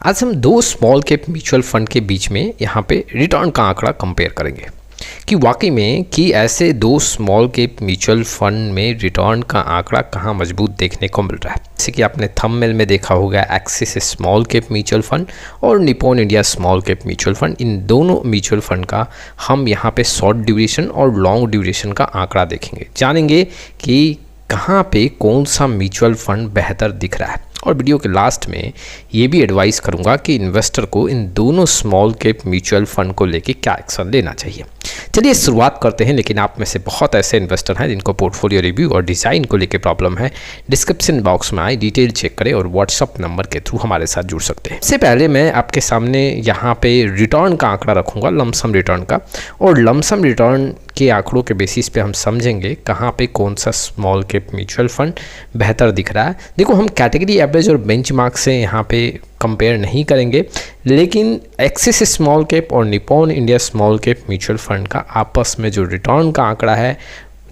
आज हम दो स्मॉल कैप म्यूचुअल फंड के बीच में यहाँ पे रिटर्न का आंकड़ा कंपेयर करेंगे कि वाकई में कि ऐसे दो स्मॉल कैप म्यूचुअल फंड में रिटर्न का आंकड़ा कहाँ मजबूत देखने को मिल रहा है। जैसे कि आपने थंबनेल में देखा होगा, Axis small cap mutual fund और Nippon India small cap mutual fund, इन दोनों म्यूचुअल फंड का हम यहाँ पे शॉर्ट ड्यूरेशन और लॉन्ग ड्यूरेशन का आंकड़ा देखेंगे, जानेंगे कि कहाँ पे कौन सा म्यूचुअल फंड बेहतर दिख रहा है। और वीडियो के लास्ट में ये भी एडवाइस करूंगा कि इन्वेस्टर को इन दोनों स्मॉल कैप म्यूचुअल फंड को लेके क्या एक्शन लेना चाहिए। चलिए शुरुआत करते हैं। लेकिन आप में से बहुत ऐसे इन्वेस्टर हैं जिनको पोर्टफोलियो रिव्यू और डिज़ाइन को लेके प्रॉब्लम है। डिस्क्रिप्शन बॉक्स में आए, डिटेल चेक करें और व्हाट्सअप नंबर के थ्रू हमारे साथ जुड़ सकते हैं। इससे पहले मैं आपके सामने यहाँ पे रिटर्न का आंकड़ा रखूँगा, लमसम रिटर्न का, और लमसम रिटर्न के आंकड़ों के बेसिस पे हम समझेंगे कहाँ पे कौन सा स्मॉल कैप म्यूचुअल फंड बेहतर दिख रहा है। देखो, हम कैटेगरी एवरेज और बेंचमार्क से यहाँ पे कंपेयर नहीं करेंगे, लेकिन एक्सिस स्मॉल कैप और Nippon India small cap mutual fund का आपस में जो रिटर्न का आंकड़ा है,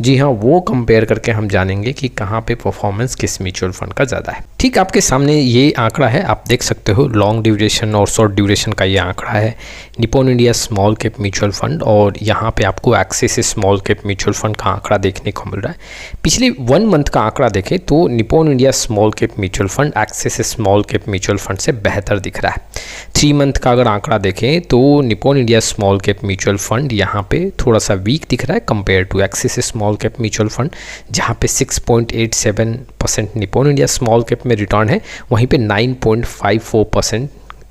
जी हाँ, वो कंपेयर करके हम जानेंगे कि कहाँ पे परफॉर्मेंस किस म्यूचुअल फंड का ज़्यादा है। ठीक आपके सामने ये आंकड़ा है, आप देख सकते हो लॉन्ग ड्यूरेशन और शॉर्ट ड्यूरेशन का ये आंकड़ा है Nippon India small cap mutual fund, और यहाँ पे आपको axis small cap mutual fund का आंकड़ा देखने को मिल रहा है। पिछले 1 मंथ का आंकड़ा देखें तो Nippon India small cap mutual fund axis small cap mutual fund से बेहतर दिख रहा है। 3 मंथ का अगर आंकड़ा देखें तो Nippon India small cap mutual fund यहाँ पे थोड़ा सा वीक दिख रहा है compare to Axis small cap mutual fund, जहाँ पे 6.87% निप्पॉन इंडिया स्मॉल कैप में रिटर्न है, वहीं पे 9.54%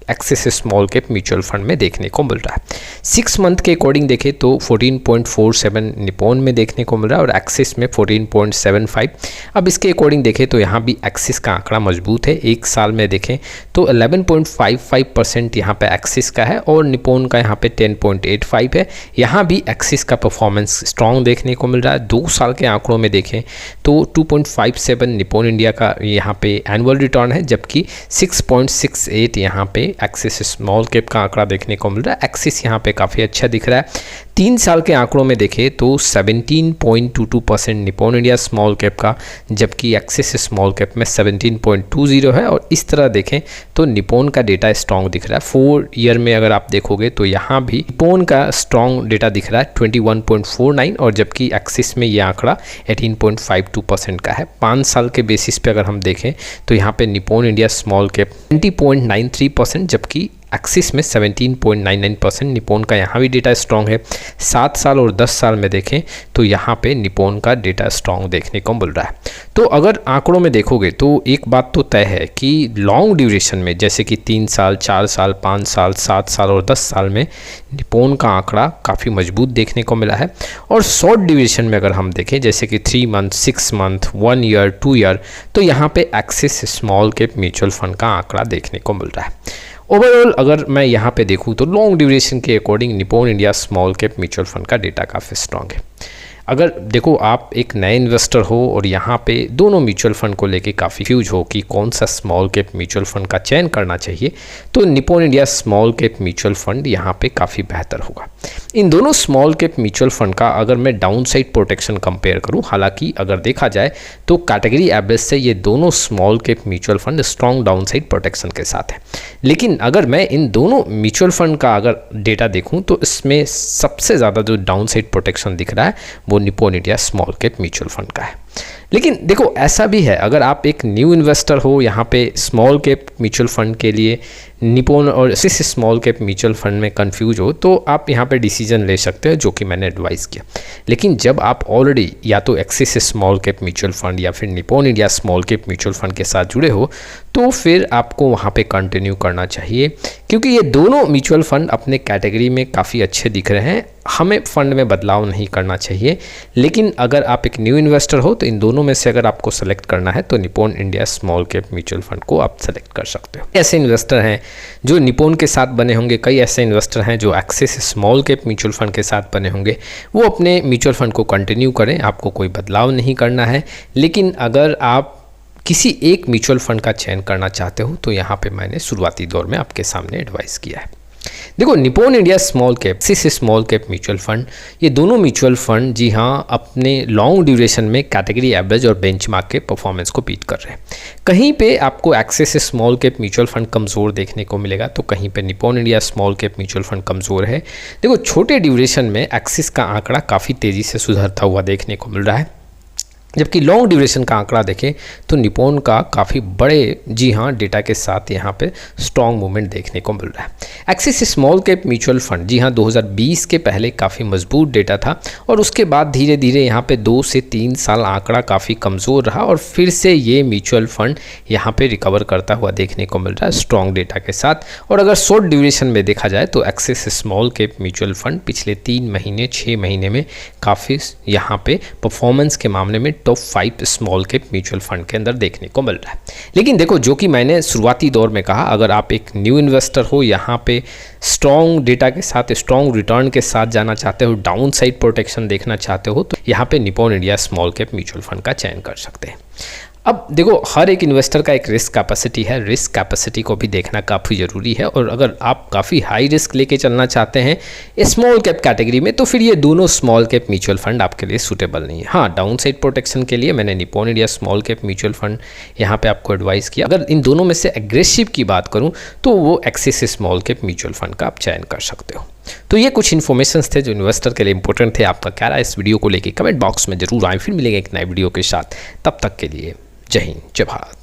Axis small cap mutual fund में देखने को मिल रहा है। 6 मंथ के अकॉर्डिंग देखें तो 14.47 निप्पॉन में देखने को मिल रहा है और एक्सिस में 14.75। अब इसके अकॉर्डिंग देखें तो यहाँ भी एक्सिस का आंकड़ा मजबूत है। 1 साल में देखें तो 11.55% यहाँ पे एक्सिस का है और निप्पॉन का यहाँ पे 10.85 है। यहाँ भी एक्सिस का परफॉर्मेंस स्ट्रॉन्ग देखने को मिल रहा है। 2 साल के आंकड़ों में देखें तो 2.57 निप्पॉन इंडिया का यहाँ पे एनुअल रिटर्न है, जबकि 6.68 यहाँ पे एक्सिस स्मॉल कैप का आंकड़ा देखने को मिल रहा है। एक्सिस यहाँ पे काफ़ी अच्छा दिख रहा है। 3 साल के आंकड़ों में देखें तो 17.22% निप्पॉन इंडिया स्मॉल कैप का, जबकि एक्सिस स्मॉल कैप में 17.20 है। और इस तरह देखें तो निप्पॉन का डेटा स्ट्रॉन्ग दिख रहा है। 4 ईयर में अगर आप देखोगे तो यहाँ भी निप्पॉन का स्ट्रॉन्ग डेटा दिख रहा है 21.49, और जबकि एक्सिस में ये आंकड़ा 18.52% का है। 5 साल के बेसिस पे अगर हम देखें तो यहाँ पे निप्पॉन इंडिया स्मॉल कैप 20.93%, जबकि एक्सिस में 17.99%। निप्पॉन का यहाँ भी डेटा स्ट्रॉन्ग है। 7 साल और 10 साल में देखें तो यहाँ पे निप्पॉन का डेटा स्ट्रॉन्ग देखने को मिल रहा है। तो अगर आंकड़ों में देखोगे तो एक बात तो तय है कि लॉन्ग ड्यूरेशन में, जैसे कि 3 साल, 4 साल, 5 साल, 7 साल और 10 साल में निप्पॉन का आंकड़ा काफ़ी मजबूत देखने को मिला है। और शॉर्ट ड्यूरेशन में अगर हम देखें, जैसे कि 3 मंथ, 6 मंथ, 1 ईयर, 2 ईयर, तो यहाँ पे axis small cap mutual fund का आंकड़ा देखने को मिल रहा है। ओवरऑल अगर मैं यहाँ पे देखूँ तो लॉन्ग ड्यूरेशन के according Nippon India small cap mutual fund का डेटा काफ़ी स्ट्रॉन्ग है। अगर देखो, आप एक नए इन्वेस्टर हो और यहाँ पे दोनों म्यूचुअल फंड को लेके काफ़ी फ्यूज हो कि कौन सा स्मॉल कैप म्यूचुअल फंड का चयन करना चाहिए, तो Nippon India small cap mutual fund यहाँ पे काफ़ी बेहतर होगा। इन दोनों स्मॉल कैप म्यूचुअल फंड का अगर मैं डाउन साइड प्रोटेक्शन कंपेयर करूँ, हालांकि अगर देखा जाए तो कैटेगरी एवरेज से ये दोनों small cap mutual fund strong down side protection के साथ है। लेकिन अगर मैं इन दोनों म्यूचुअल फंड का अगर डेटा देखूँ तो इसमें सबसे ज़्यादा जो डाउन साइड प्रोटेक्शन दिख रहा है वो Nippon India small cap mutual fund का है। लेकिन देखो, ऐसा भी है, अगर आप एक न्यू इन्वेस्टर हो यहाँ पे स्मॉल कैप म्यूचुअल फंड के लिए निप्पॉन और axis small cap mutual fund में कंफ्यूज हो, तो आप यहाँ पे डिसीजन ले सकते हो, जो कि मैंने एडवाइस किया। लेकिन जब आप ऑलरेडी या तो axis small cap mutual fund या फिर Nippon India small cap mutual fund के साथ जुड़े हो, तो फिर आपको वहाँ पे कंटिन्यू करना चाहिए, क्योंकि ये दोनों म्यूचुअल फंड अपने कैटेगरी में काफ़ी अच्छे दिख रहे हैं। हमें फंड में बदलाव नहीं करना चाहिए। लेकिन अगर आप एक न्यू इन्वेस्टर हो तो इन दोनों में से अगर आपको सेलेक्ट करना है तो Nippon India small cap mutual fund को आप सेलेक्ट कर सकते हो। ऐसे इन्वेस्टर हैं जो निप्पॉन के साथ बने होंगे, कई ऐसे इन्वेस्टर हैं जो axis small cap mutual fund के साथ बने होंगे, वो अपने म्यूचुअल फंड को कंटिन्यू करें, आपको कोई बदलाव नहीं करना है। लेकिन अगर आप किसी एक म्यूचुअल फंड का चयन करना चाहते हो तो यहाँ पे मैंने शुरुआती दौर में आपके सामने एडवाइस किया है। देखो, Nippon India small cap, axis small cap mutual fund, ये दोनों म्यूचुअल फंड जी हाँ अपने लॉन्ग ड्यूरेशन में कैटेगरी एवरेज और बेंचमार्क के परफॉर्मेंस को बीट कर रहे हैं। कहीं पे आपको axis small cap mutual fund कमज़ोर देखने को मिलेगा, तो कहीं पे Nippon India small cap mutual fund कमज़ोर है। देखो, छोटे ड्यूरेशन में एक्सिस का आंकड़ा काफ़ी तेज़ी से सुधरता हुआ देखने को मिल रहा है, जबकि लॉन्ग ड्यूरेशन का आंकड़ा देखें तो निप्पॉन का काफ़ी बड़े जी हाँ डेटा के साथ यहाँ पे स्ट्रॉन्ग मूवमेंट देखने को मिल रहा है। Axis small cap mutual fund जी हाँ 2020 के पहले काफ़ी मजबूत डेटा था और उसके बाद धीरे धीरे यहाँ पे 2 से 3 साल आंकड़ा काफ़ी कमज़ोर रहा और फिर से ये म्यूचुअल फंड यहाँ पे रिकवर करता हुआ देखने को मिल रहा है स्ट्रॉन्ग डेटा के साथ। और अगर शॉर्ट ड्यूरेशन में देखा जाए तो axis small cap mutual fund पिछले 3 महीने 6 महीने में काफ़ी यहाँ पे परफॉर्मेंस के मामले में top 5 small cap mutual fund के अंदर देखने को मिल रहा है। लेकिन देखो, जो कि मैंने शुरुआती दौर में कहा, अगर आप एक न्यू इन्वेस्टर हो, यहाँ पे स्ट्रॉन्ग डेटा के साथ स्ट्रॉन्ग रिटर्न के साथ जाना चाहते हो, डाउन साइड प्रोटेक्शन देखना चाहते हो, तो यहाँ पे Nippon India small cap mutual fund का चयन कर सकते हैं। अब देखो, हर एक इन्वेस्टर का एक रिस्क कैपेसिटी है, रिस्क कैपेसिटी को भी देखना काफ़ी ज़रूरी है। और अगर आप काफ़ी हाई रिस्क लेके चलना चाहते हैं स्मॉल कैप कैटेगरी में, तो फिर ये दोनों स्मॉल कैप म्यूचुअल फंड आपके लिए सूटेबल नहीं है। हाँ, डाउन साइड प्रोटेक्शन के लिए मैंने Nippon India small cap mutual fund यहाँ पे आपको एडवाइस किया। अगर इन दोनों में से एग्रेसिव की बात करूँ तो वो axis small cap mutual fund का आप चयन कर सकते हो। तो ये कुछ इन्फॉर्मेशंस थे जो इन्वेस्टर के लिए इंपॉर्टेंट थे। आपका क्या राय इस वीडियो को लेके कमेंट बॉक्स में जरूर आए। फिर मिलेंगे एक नए वीडियो के साथ, तब तक के लिए जय हिंद, जय भारत।